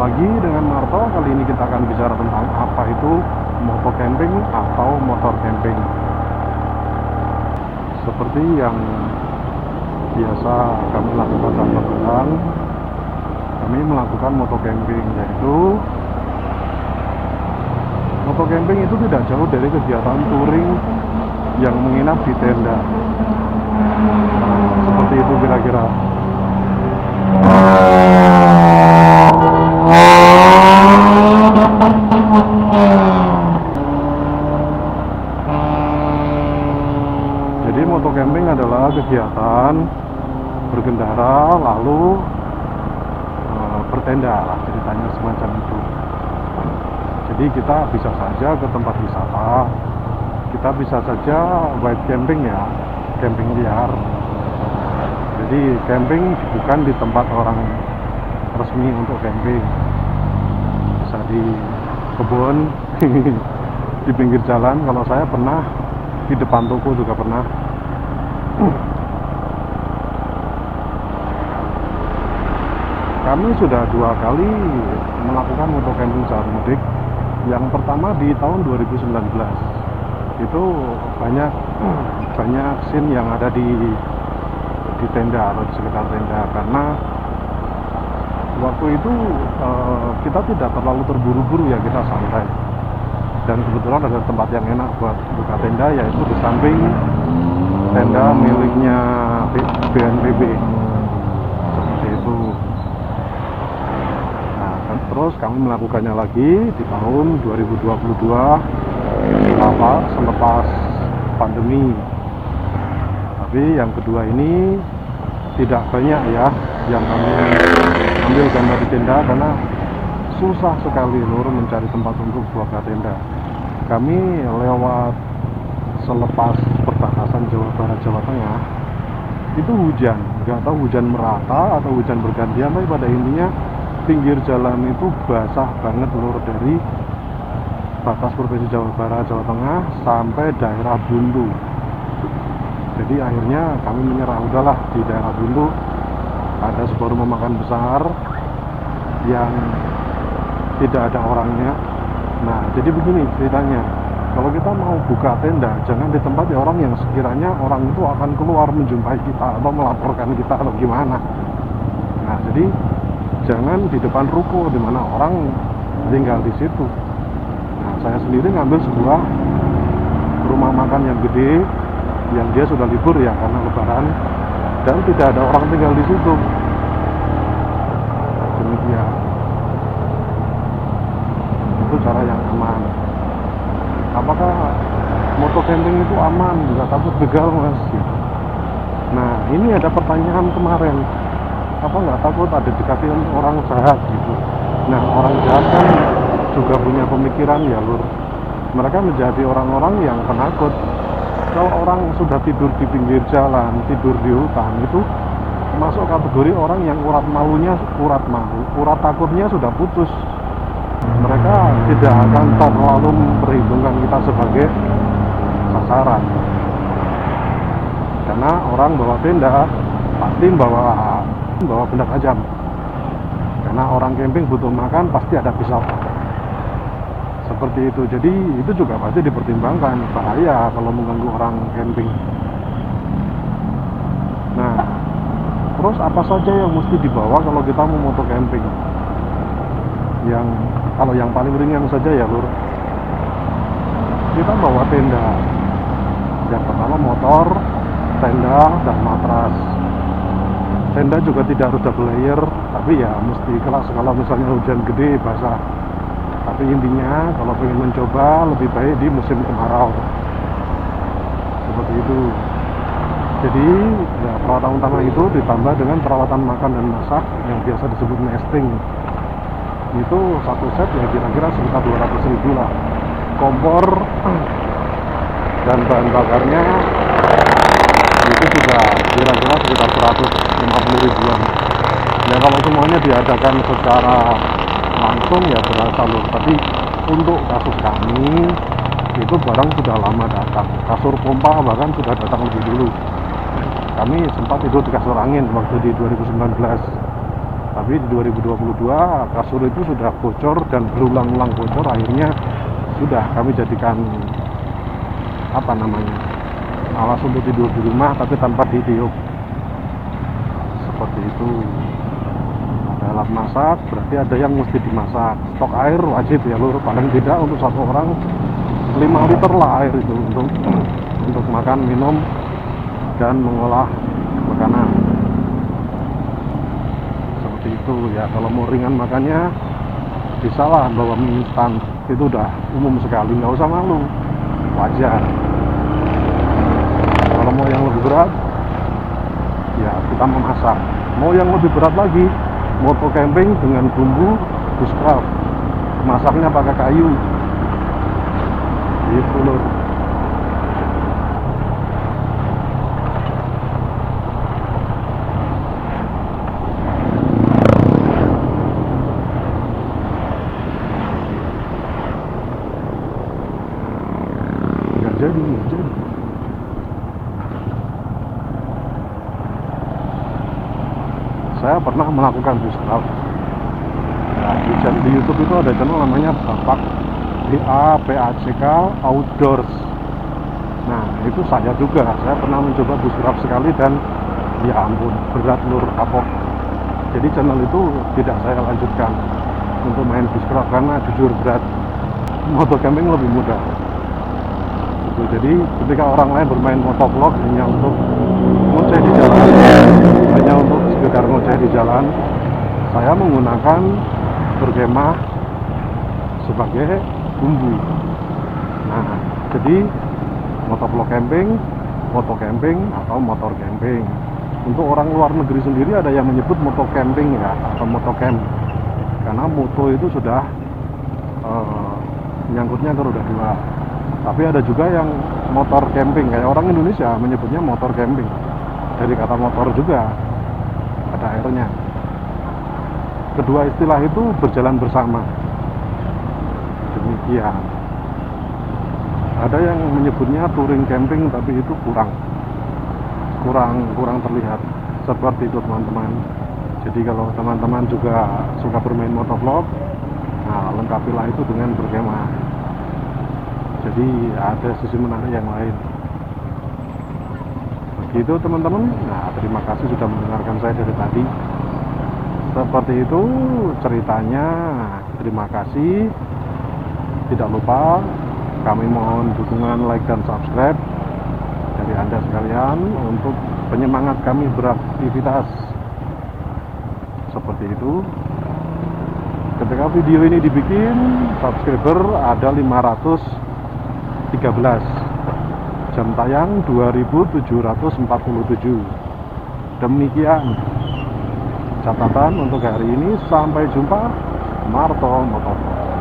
lagi dengan Marto. Kali ini kita akan bicara tentang apa itu moto camping atau motor camping. Seperti yang biasa kami lakukan saat lebaran, kami melakukan moto camping, yaitu moto camping itu tidak jauh dari kegiatan touring yang menginap di tenda. Seperti itu kira-kira. Jadi moto camping adalah kegiatan berkendara lalu bertenda lah, ceritanya semacam itu. Jadi kita bisa saja ke tempat wisata, kita bisa saja white camping ya, camping liar. Jadi camping bukan di tempat orang resmi untuk camping, bisa di kebun, di pinggir jalan. Kalau saya pernah di depan toko juga pernah. Kami sudah 2 kali melakukan moto camping saat mudik. Yang pertama di tahun 2019. Itu banyak scene yang ada di tenda atau di sekitar tenda, karena waktu itu kita tidak terlalu terburu-buru ya, kita santai. Dan kebetulan ada tempat yang enak buat buka tenda, yaitu di samping tenda miliknya BNPB. Seperti itu. Terus kami melakukannya lagi di tahun 2022 selepas pandemi. Tapi yang kedua ini tidak banyak ya yang kami ambil gambar di tenda, karena susah sekali lur mencari tempat untuk buka tenda. Kami lewat selepas perbatasan Jawa Barat Jawa Tengah itu hujan, nggak tahu hujan merata atau hujan bergantian, tapi pada intinya pinggir jalan itu basah banget lur, dari batas provinsi Jawa Barat Jawa Tengah sampai daerah Buntu. Jadi akhirnya kami menyerah, udahlah di daerah Buntu ada sebuah rumah makan besar yang tidak ada orangnya. Nah, jadi begini ceritanya, kalau kita mau buka tenda, jangan di tempat ya orang yang sekiranya orang itu akan keluar menjumpai kita atau melaporkan kita atau gimana. Nah, jadi jangan di depan ruko di mana orang tinggal di situ. Nah, saya sendiri ngambil sebuah rumah makan yang gede, yang dia sudah libur ya karena lebaran, dan tidak ada orang tinggal di situ. Demikian. Itu cara yang aman. Apakah moto camping itu aman? Nggak takut begal mas? Nah, ini ada pertanyaan kemarin, apa nggak takut ada dikasih orang jahat gitu? Nah, orang jahat kan juga punya pemikiran ya lur. Mereka menjadi orang-orang yang penakut. Kalau orang sudah tidur di pinggir jalan, tidur di hutan, itu masuk kategori orang yang urat takutnya sudah putus. Mereka tidak akan terlalu memperhitungkan kita sebagai sasaran, karena orang bawa tenda pasti bawa benda tajam, karena orang camping butuh makan, pasti ada pisau. Seperti itu. Jadi itu juga pasti dipertimbangkan, bahaya kalau mengganggu orang camping. Nah, terus apa saja yang mesti dibawa kalau kita mau moto camping? Kalau yang paling ringan saja ya lur, kita bawa tenda. Yang pertama motor, tenda, dan matras. Tenda juga tidak harus double layer, tapi ya mesti kelas kalau misalnya hujan gede basah. Tapi intinya kalau pengen mencoba lebih baik di musim kemarau. Seperti itu. Jadi ya, peralatan utama itu ditambah dengan peralatan makan dan masak yang biasa disebut nesting. Itu satu set ya kira-kira sekitar 200.000 lah. Kompor dan bahan bakarnya itu juga kira-kira sekitar 150.000-an. Ya kalau semuanya diadakan secara langsung ya berasa loh. Tapi untuk kasus kami itu barang sudah lama datang. Kasur pompa bahkan sudah datang lebih dulu. Kami sempat tidur di kasur angin waktu di 2019. Tapi di 2022 kasur itu sudah bocor dan berulang-ulang bocor, akhirnya sudah kami jadikan alas untuk tidur di rumah tapi tanpa ditiup, seperti itu. Ada alat masak, berarti ada yang mesti dimasak. Stok air wajib ya lur, paling tidak untuk satu orang 5 liter lah air itu untuk makan, minum, dan mengolah makanan. Seperti itu ya. Kalau mau ringan makannya bisa lah bawa mie instan, itu udah umum sekali, nggak usah malu, wajar. Kalau mau yang lebih berat ya kita memasak. Mau yang lebih berat lagi, moto camping dengan bumbu bushcraft, masaknya pakai kayu gitu lur. Nggak jadi. Saya pernah melakukan bushcraft. Nah, di YouTube itu ada channel namanya Bapak BAPACK Outdoors. Nah, itu saya juga. Saya pernah mencoba bushcraft sekali dan ya ampun, berat lur, kapok. Jadi channel itu tidak saya lanjutkan untuk main bushcraft karena jujur berat. Moto camping lebih mudah. Jadi ketika orang lain bermain motovlog hanya untuk ngoceh di jalan, hanya untuk sekedar ngoceh di jalan, saya menggunakan berkemah sebagai bumbu. Nah, jadi motovlog camping, moto camping atau motor camping. Untuk orang luar negeri sendiri ada yang menyebut moto camping ya, atau moto camp, karena moto itu sudah menyangkutnya ke roda 2. Tapi ada juga yang motor camping, kayak orang Indonesia menyebutnya motor camping. Dari kata motor juga ada airnya. Kedua istilah itu berjalan bersama. Demikian. Ada yang menyebutnya touring camping, tapi itu kurang terlihat seperti itu teman-teman. Jadi kalau teman-teman juga suka bermain motovlog, nah lengkapilah itu dengan berkemah. Jadi ada sisi menarik yang lain. Begitu teman-teman. Nah, terima kasih sudah mendengarkan saya dari tadi. Seperti itu ceritanya. Terima kasih. Tidak lupa kami mohon dukungan like dan subscribe dari Anda sekalian untuk penyemangat kami beraktivitas. Seperti itu. Ketika video ini dibikin, subscriber ada 513. Jam tayang 2747. Demikian catatan untuk hari ini. Sampai jumpa. Marto Motovlog.